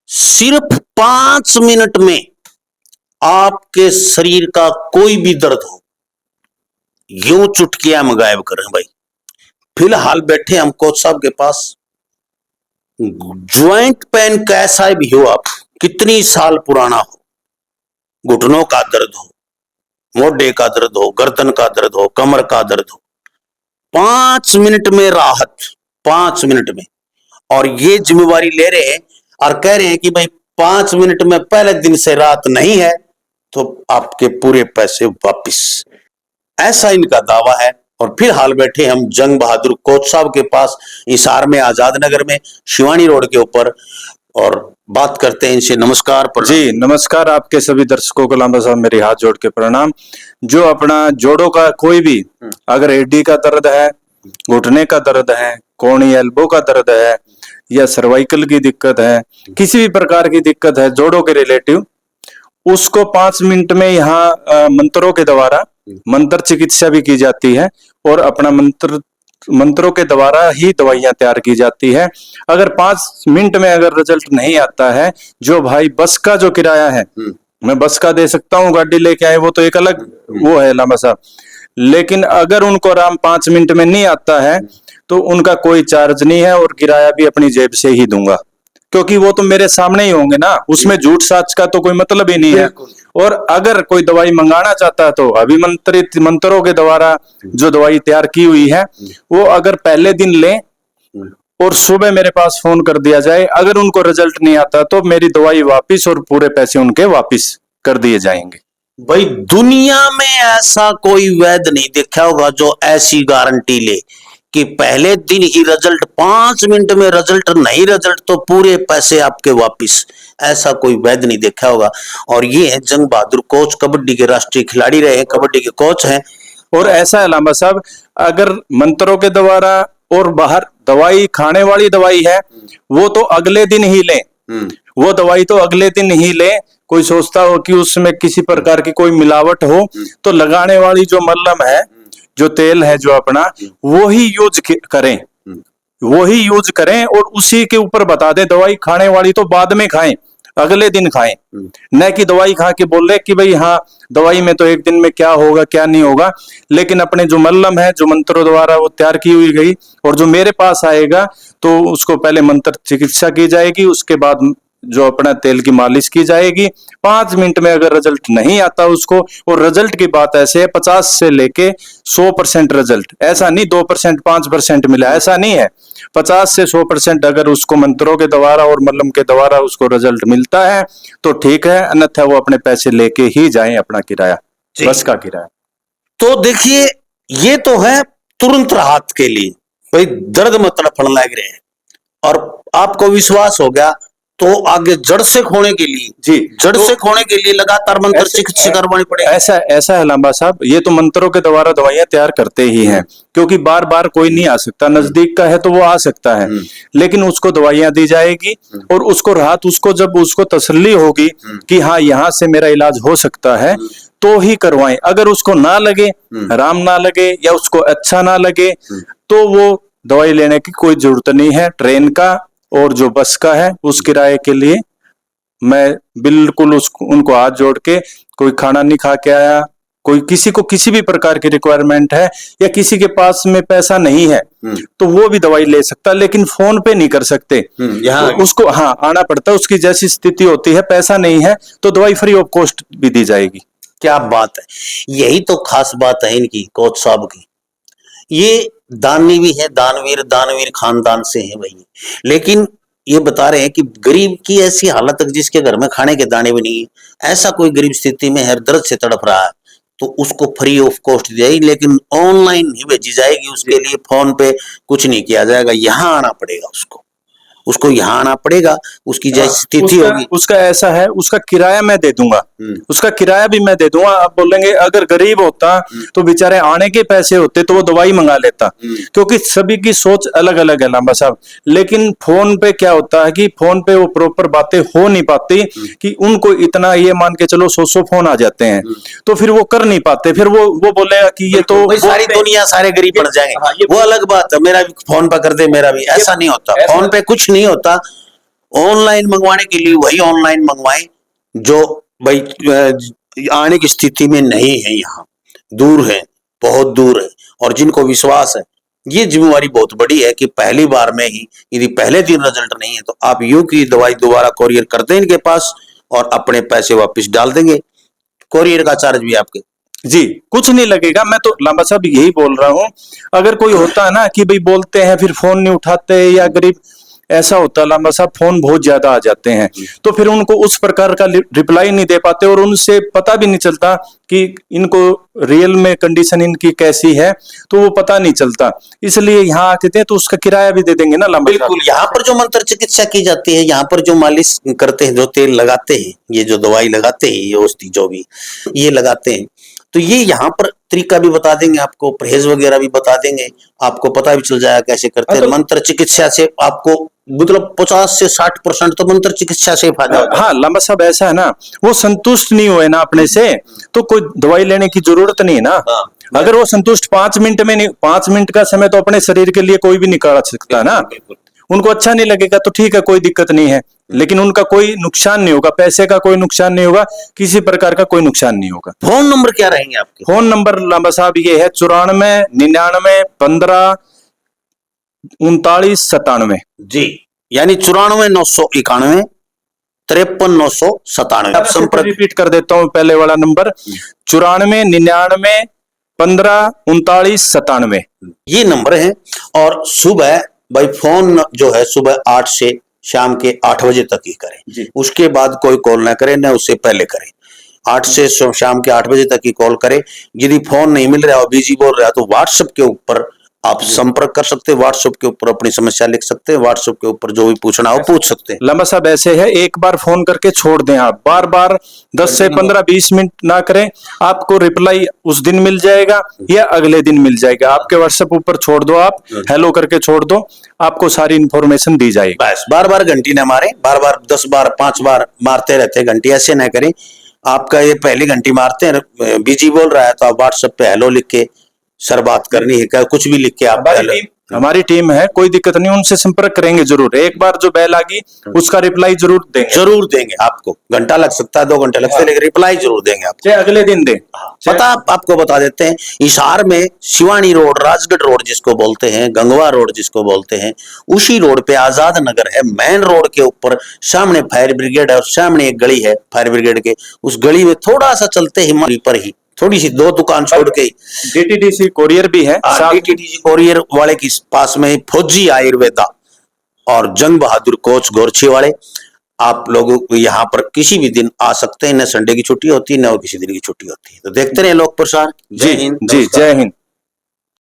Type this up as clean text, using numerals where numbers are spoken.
सिर्फ 5 मिनट में आपके शरीर का कोई भी दर्द हो, यूं चुटकियां में गायब करें भाई। फिलहाल बैठे हम कोच साहब के पास। ज्वाइंट पेन कैसा भी हो, आप कितनी साल पुराना हो, घुटनों का दर्द हो, मोढे का दर्द हो, गर्दन का दर्द हो, कमर का दर्द हो, 5 मिनट में राहत, 5 मिनट में। और ये जिम्मेवारी ले रहे हैं और कह रहे हैं कि भाई 5 मिनट में पहले दिन से राहत नहीं है तो आपके पूरे पैसे वापिस, ऐसा इनका दावा है। और फिर हाल बैठे हम जंग बहादुर कोच साहब के पास, हिसार में, आजाद नगर में, शिवानी रोड के ऊपर, और बात करते हैं इनसे। नमस्कार जी, नमस्कार। आपके सभी दर्शकों को लांबा साहब मेरी हाथ जोड़ के प्रणाम। जो अपना जोड़ों का कोई भी अगर एडी का दर्द है, घुटने का दर्द है, कोहनी एल्बो का दर्द है, या सर्वाइकल की दिक्कत है, किसी भी प्रकार की दिक्कत है जोड़ों के रिलेटिव, उसको 5 मिनट में यहाँ मंत्रों के द्वारा मंत्र चिकित्सा भी की जाती है और अपना मंत्रों के द्वारा ही दवाइयां तैयार की जाती है। अगर 5 मिनट में अगर रिजल्ट नहीं आता है, जो भाई बस का जो किराया है, मैं बस का दे सकता हूँ, गाड़ी लेके आए, वो तो एक अलग वो है लामा साहब। लेकिन अगर उनको आराम 5 मिनट में नहीं आता है तो उनका कोई चार्ज नहीं है और किराया भी अपनी जेब से ही दूंगा, क्योंकि वो तो मेरे सामने ही होंगे ना, उसमें झूठ साच का तो कोई मतलब ही नहीं है। और अगर कोई दवाई मंगाना चाहता है तो अभिमंत्रित मंत्रों के द्वारा जो दवाई तैयार की हुई है वो अगर पहले दिन लें और सुबह मेरे पास फोन कर दिया जाए, अगर उनको रिजल्ट नहीं आता तो मेरी दवाई वापिस और पूरे पैसे उनके वापिस कर दिए जाएंगे। भाई दुनिया में ऐसा कोई वैद्य नहीं देखा होगा जो ऐसी गारंटी ले कि पहले दिन ही रिजल्ट, 5 मिनट में रिजल्ट, नहीं रिजल्ट तो पूरे पैसे आपके वापिस, ऐसा कोई वैद्य नहीं देखा होगा। और ये है जंग बहादुर कोच, कबड्डी के राष्ट्रीय खिलाड़ी रहे हैं, कबड्डी के कोच हैं। और ऐसा है लांबा साहब, अगर मंत्रों के द्वारा और बाहर दवाई खाने वाली दवाई है वो तो अगले दिन ही लें, वो दवाई तो अगले दिन ही लें। कोई सोचता हो कि उसमें किसी प्रकार की कोई मिलावट हो तो लगाने वाली जो मल्लम है, जो तेल है, जो अपना वो ही यूज करें, वो ही यूज करें और उसी के ऊपर बता दे। दवाई खाने वाली तो बाद में खाएं, अगले दिन खाएं, न कि दवाई खा के बोल रहे कि भाई हाँ दवाई में तो एक दिन में क्या होगा क्या नहीं होगा। लेकिन अपने जो मल्लम है, जो मंत्रों द्वारा वो तैयार की हुई गई, और जो मेरे पास आएगा तो उसको पहले मंत्र चिकित्सा की जाएगी, उसके बाद जो अपना तेल की मालिश की जाएगी। 5 मिनट में अगर रिजल्ट नहीं आता उसको, और रिजल्ट की बात ऐसे है 50 से लेके 100% रिजल्ट, ऐसा नहीं 2% 5% मिला, ऐसा नहीं है। 50 से 100% अगर उसको मंत्रों के द्वारा और मल्लम के द्वारा उसको रिजल्ट मिलता है तो ठीक है, अन्यथा वो अपने पैसे लेके ही जाएं, अपना किराया, बस का किराया। तो देखिए, ये तो है तुरंत राहत के लिए, भाई दर्द में तड़फने लग रहे हैं और आपको विश्वास हो गया तो आगे जड़ से खोने के लिए, जी, जड़ से खोने के लिए लगातार मंत्र चिकित्सा करवानी पड़ेगी। ऐसा है लांबा साहब, ये तो मंत्रों के द्वारा दवाइयां तैयार करते ही हैं, क्योंकि बार बार कोई नहीं आ सकता, नजदीक का है तो वो आ सकता है, लेकिन उसको दवाइयां दी जाएगी और उसको राहत, उसको जब उसको तसल्ली होगी कि हाँ यहाँ से मेरा इलाज हो सकता है तो ही करवाएं। अगर उसको ना लगे, आराम ना लगे या उसको अच्छा ना लगे तो वो दवाई लेने की कोई जरूरत नहीं है। ट्रेन का और जो बस का है उस किराए के लिए मैं बिल्कुल उनको हाथ जोड़ के, कोई खाना नहीं खा के आया, कोई किसी को किसी भी प्रकार की रिक्वायरमेंट है या किसी के पास में पैसा नहीं है तो वो भी दवाई ले सकता, लेकिन फोन पे नहीं कर सकते, तो उसको हाँ आना पड़ता है, उसकी जैसी स्थिति होती है, पैसा नहीं है तो दवाई फ्री ऑफ कॉस्ट भी दी जाएगी। क्या बात है, यही तो खास बात है इनकी, कोच साहब की। ये दानी भी है, दानवीर खानदान से है भाई, लेकिन ये बता रहे हैं कि गरीब की ऐसी हालत तक, जिसके घर में खाने के दाने भी नहीं है, ऐसा कोई गरीब स्थिति में है, दर्द से तड़प रहा है, तो उसको फ्री ऑफ कॉस्ट दी जाएगी, लेकिन ऑनलाइन ही भेजी जाएगी। उसके लिए फोन पे कुछ नहीं किया जाएगा, यहाँ आना पड़ेगा उसको यहाँ आना पड़ेगा, उसकी जैसी स्थिति होगी। उसका ऐसा है, उसका किराया मैं दे दूंगा, उसका किराया भी मैं दे दूंगा। आप बोलेंगे अगर गरीब होता तो बेचारे आने के पैसे होते तो वो दवाई मंगा लेता, क्योंकि सभी की सोच अलग अलग है लांबा साहब। लेकिन फोन पे क्या होता है कि फोन पे वो प्रॉपर बातें हो नहीं पाती, कि उनको इतना ये मान के चलो 100 फोन आ जाते हैं तो फिर वो कर नहीं पाते, फिर वो बोलेगा कि ये तो सारी दुनिया सारे गरीब पड़ जाएंगे, वो अलग बात है, मेरा भी फोन पे कर दे, मेरा भी, ऐसा नहीं होता, फोन पे कुछ नहीं होता। ऑनलाइन मंगवाने के लिए वही ऑनलाइन मंगवाएं जो भाई आने की स्थिति में नहीं है, यहाँ दूर है, बहुत दूर है, और जिनको विश्वास है। ये जिम्मेवारी बहुत बड़ी है कि पहली बार में ही यदि पहले दिन रिजल्ट नहीं है तो आप यूं की दवाई दोबारा कोरियर कर दें इनके पास और अपने पैसे वापस डाल देंगे। कोरियर का चार्ज भी आपके जी कुछ नहीं लगेगा। मैं तो लांबा साहब यही बोल रहा हूँ, अगर कोई होता है ना कि भाई बोलते हैं फिर फोन नहीं उठाते, या गरीब ऐसा होता है लांबा साहब फोन बहुत ज्यादा आ जाते हैं, तो फिर उनको उस प्रकार का रिप्लाई नहीं दे पाते और उनसे पता भी नहीं चलता कि इनको रियल में कंडीशन इनकी कैसी है, तो वो पता नहीं चलता। इसलिए यहाँ आते थे तो उसका किराया भी दे देंगे ना लांबा साहब। बिल्कुल। यहाँ पर जो मंत्र चिकित्सा की जाती है, यहाँ पर जो मालिश करते हैं, जो तेल लगाते हैं, ये जो दवाई लगाते हैं, ये औषधि जो भी ये लगाते हैं, तो ये यहाँ पर तरीका भी बता देंगे आपको, परहेज वगैरह भी बता देंगे, आपको पता भी चल जाएगा कैसे करते हैं। मंत्र चिकित्सा से आपको मतलब 50 से 60% तो मंत्र चिकित्सा से फायदा होता है। हाँ लांबा साहब ऐसा है ना, वो संतुष्ट नहीं हुए ना अपने से तो कोई दवाई लेने की जरूरत नहीं है ना। हाँ। अगर वो संतुष्ट 5 मिनट में नहीं, 5 मिनट का समय तो अपने शरीर के लिए कोई भी निकाल सकता है ना। बिल्कुल। उनको अच्छा नहीं लगेगा तो ठीक है, कोई दिक्कत नहीं है, लेकिन उनका कोई नुकसान नहीं होगा, पैसे का कोई नुकसान नहीं होगा, किसी प्रकार का कोई नुकसान नहीं होगा। फोन नंबर क्या रहेंगे आपके? फोन नंबर लांबा साहब ये है 94 99 15 39 97। जी, यानी 94 991 53 997। आप संपर्क रिपीट कर देता हूँ पहले वाला नंबर 94 99 15 39 97। ये नंबर है। और सुबह भाई फोन जो है सुबह 8 से शाम के 8 बजे तक ही करें, उसके बाद कोई कॉल ना करें, ना उससे पहले करें। 8 से शाम के 8 बजे तक ही कॉल करें। यदि फोन नहीं मिल रहा है और बिजी बोल रहा है तो व्हाट्सएप के ऊपर आप संपर्क कर सकते हैं, व्हाट्सएप के ऊपर अपनी समस्या लिख सकते हैं, व्हाट्सएप के ऊपर जो भी पूछना हो पूछ सकते हैं। लंबा साहब ऐसे है, एक बार फोन करके छोड़ दें, आप बार बार 10 से 15 20 मिनट ना करें, आपको रिप्लाई उस दिन मिल जाएगा या अगले दिन मिल जाएगा। आपके व्हाट्सएप ऊपर छोड़ दो, आप हेलो करके छोड़ दो, आपको सारी इंफॉर्मेशन दी जाएगी। बस बार बार घंटी ना मारे, बार बार 10 बार 5 बार मारते रहते घंटी, ऐसे ना करें। आपका ये पहली घंटी मारते हैं, बिजी बोल रहा है तो आप व्हाट्सएप पे हेलो लिख के, सर बात करनी है क्या, कुछ भी लिख के आप हमारी टीम है, कोई दिक्कत नहीं, उनसे संपर्क करेंगे जरूर। एक बार जो बेल आ गई उसका रिप्लाई जरूर देंगे। जरूर देंगे आपको, घंटा लग सकता है, 2 घंटे लगते हैं, लेकिन रिप्लाई जरूर देंगे आपको। चाहे अगले दिन दें। पता आपको बता देते हैं, हिसार में शिवानी रोड, राजगढ़ रोड जिसको बोलते हैं, गंगवा रोड जिसको बोलते हैं, उसी रोड पे आजाद नगर है। मेन रोड के ऊपर सामने फायर ब्रिगेड है और सामने एक गली है फायर ब्रिगेड के, उस गली में थोड़ा सा चलते ही पर ही थोड़ी सी 2 दुकान छोड़ के डीटीडीसी कोरियर भी है, डीटीडीसी कोरियर वाले के पास में ही फौजी आयुर्वेदा और जंग बहादुर कोच गोरछी वाले। आप लोग यहाँ पर किसी भी दिन आ सकते हैं, न संडे की छुट्टी होती है न और किसी दिन की छुट्टी होती है। तो देखते रहे लोक प्रसार। जी जी, जय हिंद।